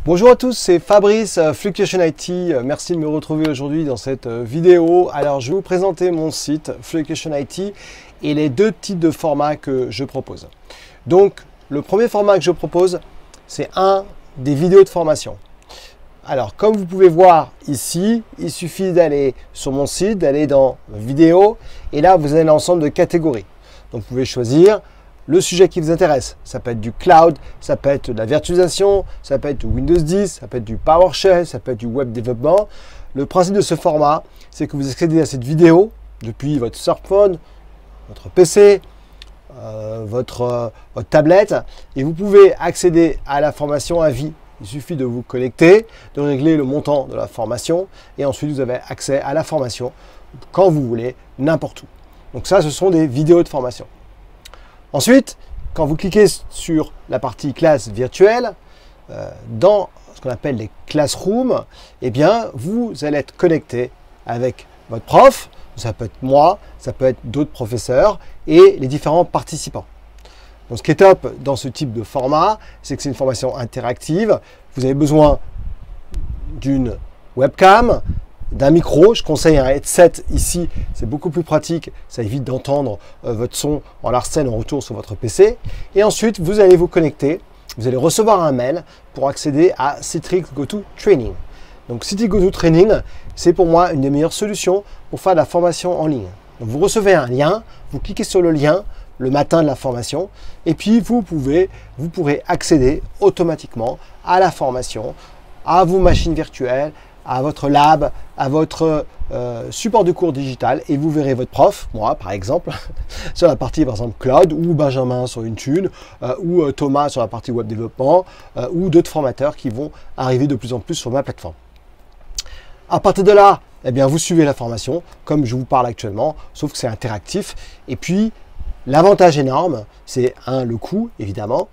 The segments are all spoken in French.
Bonjour à tous, c'est Fabrice, Fluctuation IT. Merci de me retrouver aujourd'hui dans cette vidéo. Alors, je vais vous présenter mon site Fluctuation IT et les deux types de formats que je propose. Donc, le premier format que je propose, c'est des vidéos de formation. Alors, comme vous pouvez voir ici, il suffit d'aller sur mon site, d'aller dans vidéo, et là, vous avez l'ensemble de catégories. Donc, vous pouvez choisir le sujet qui vous intéresse. Ça peut être du cloud, ça peut être de la virtualisation, ça peut être du Windows 10, ça peut être du PowerShell, ça peut être du web développement. Le principe de ce format, c'est que vous accédez à cette vidéo depuis votre smartphone, votre PC, votre tablette, et vous pouvez accéder à la formation à vie. Il suffit de vous connecter, de régler le montant de la formation, et ensuite vous avez accès à la formation quand vous voulez, n'importe où. Donc ça, ce sont des vidéos de formation. Ensuite, quand vous cliquez sur la partie classe virtuelle, dans ce qu'on appelle les classrooms, eh bien, vous allez être connecté avec votre prof, ça peut être moi, ça peut être d'autres professeurs et les différents participants. Donc, ce qui est top dans ce type de format, c'est que c'est une formation interactive. Vous avez besoin d'une webcam, d'un micro. Je conseille un headset ici, c'est beaucoup plus pratique, ça évite d'entendre votre son en larcène en retour sur votre PC. Et ensuite, vous allez vous connecter, vous allez recevoir un mail pour accéder à Citrix GoToTraining. Donc Citrix GoToTraining, c'est pour moi une des meilleures solutions pour faire de la formation en ligne. Donc, vous recevez un lien, vous cliquez sur le lien le matin de la formation, et puis vous pourrez accéder automatiquement à la formation, à vos machines virtuelles, à votre lab, à votre support de cours digital, et vous verrez votre prof, moi par exemple, sur la partie par exemple cloud, ou Benjamin sur Intune, ou Thomas sur la partie web développement, ou d'autres formateurs qui vont arriver de plus en plus sur ma plateforme. À partir de là, eh bien, vous suivez la formation comme je vous parle actuellement, sauf que c'est interactif. Et puis, l'avantage énorme, c'est le coût évidemment,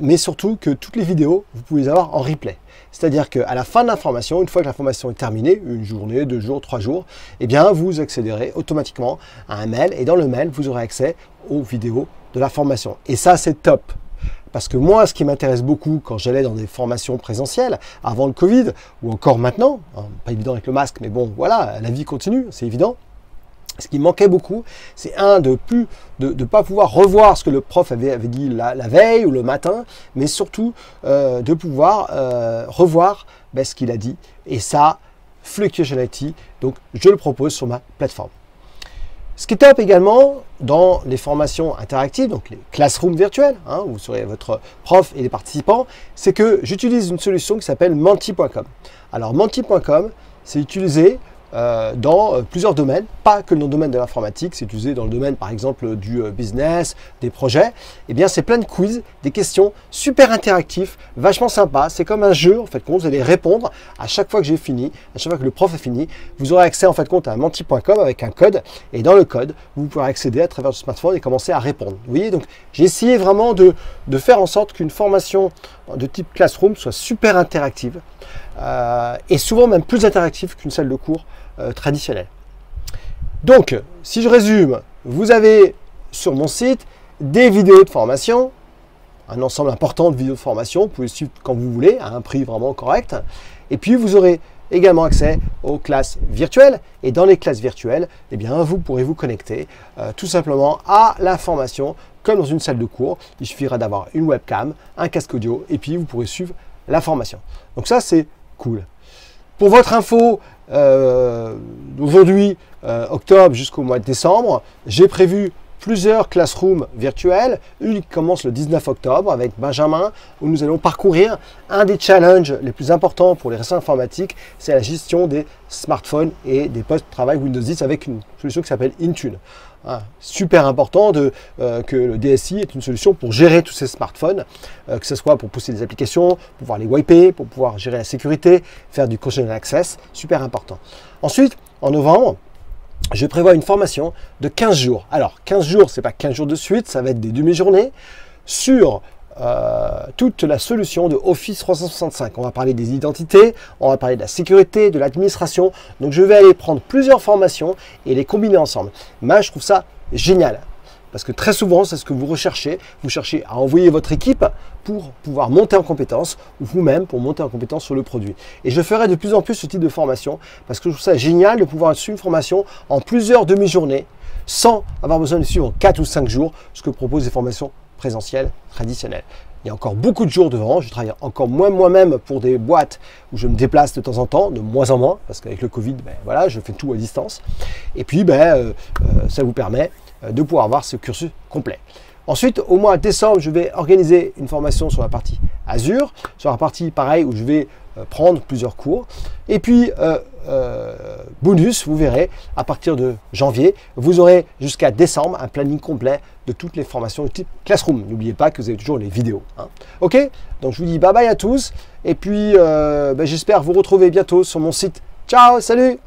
mais surtout que toutes les vidéos, vous pouvez les avoir en replay. C'est-à-dire qu'à la fin de la formation, une fois que la formation est terminée, une journée, 2 jours, 3 jours, eh bien, vous accéderez automatiquement à un mail, et dans le mail, vous aurez accès aux vidéos de la formation. Et ça, c'est top. Parce que moi, ce qui m'intéresse beaucoup quand j'allais dans des formations présentielles, avant le Covid, ou encore maintenant, hein, pas évident avec le masque, mais bon, voilà, la vie continue, c'est évident. Ce qui manquait beaucoup, c'est de ne pas pouvoir revoir ce que le prof avait dit la veille ou le matin, mais surtout de pouvoir revoir ce qu'il a dit. Et ça, Fluctuation IT, donc je le propose sur ma plateforme. Ce qui est top également dans les formations interactives, donc les classrooms virtuels, hein, où vous serez votre prof et les participants, c'est que j'utilise une solution qui s'appelle Menti.com. Alors Menti.com, c'est utilisé dans plusieurs domaines, pas que dans le domaine de l'informatique, c'est utilisé dans le domaine par exemple du business, des projets. Eh bien, c'est plein de quiz, des questions super interactifs, vachement sympa. C'est comme un jeu en fait, quand vous allez répondre à chaque fois que j'ai fini, à chaque fois que le prof a fini, vous aurez accès en fait compte à Menti.com avec un code, et dans le code, vous pourrez accéder à travers le smartphone et commencer à répondre. Vous voyez, donc j'ai essayé vraiment de faire en sorte qu'une formation de type classroom soit super interactive et souvent même plus interactive qu'une salle de cours traditionnelle. Donc, si je résume, vous avez sur mon site des vidéos de formation, un ensemble important de vidéos de formation, vous pouvez suivre quand vous voulez, à un prix vraiment correct, et puis vous aurez également accès aux classes virtuelles, et dans les classes virtuelles, eh bien, vous pourrez vous connecter tout simplement à la formation comme dans une salle de cours. Il suffira d'avoir une webcam, un casque audio, et puis vous pourrez suivre la formation. Donc ça, c'est cool. Pour votre info, d'aujourd'hui, octobre jusqu'au mois de décembre, j'ai prévu plusieurs classrooms virtuels. Une qui commence le 19 octobre avec Benjamin, où nous allons parcourir un des challenges les plus importants pour les ressources informatiques, c'est la gestion des smartphones et des postes de travail Windows 10 avec une solution qui s'appelle Intune. Super important que le DSI est une solution pour gérer tous ces smartphones, que ce soit pour pousser des applications, pouvoir les wiper, pour pouvoir gérer la sécurité, faire du conditional access, super important. Ensuite, en novembre, je prévois une formation de 15 jours. Alors, 15 jours, ce n'est pas 15 jours de suite, ça va être des demi-journées sur toute la solution de Office 365. On va parler des identités, on va parler de la sécurité, de l'administration. Donc, je vais aller prendre plusieurs formations et les combiner ensemble. Moi, je trouve ça génial. parce que très souvent, c'est ce que vous recherchez. Vous cherchez à envoyer votre équipe pour pouvoir monter en compétence, ou vous-même pour monter en compétence sur le produit. Et je ferai de plus en plus ce type de formation, parce que je trouve ça génial de pouvoir suivre une formation en plusieurs demi-journées, sans avoir besoin de suivre en 4 ou 5 jours, ce que proposent les formations présentielles traditionnelles. Il y a encore beaucoup de jours devant, je travaille encore moins moi-même pour des boîtes où je me déplace de temps en temps, de moins en moins, parce qu'avec le Covid, ben, voilà, je fais tout à distance. Et puis, ça vous permet de pouvoir avoir ce cursus complet. Ensuite, au mois de décembre, je vais organiser une formation sur la partie Azure, sur la partie pareil où je vais prendre plusieurs cours. Et puis, bonus, vous verrez, à partir de janvier, vous aurez jusqu'à décembre un planning complet de toutes les formations de type Classroom. N'oubliez pas que vous avez toujours les vidéos. Hein. Ok, donc je vous dis bye bye à tous. Et puis, j'espère vous retrouver bientôt sur mon site. Ciao, salut!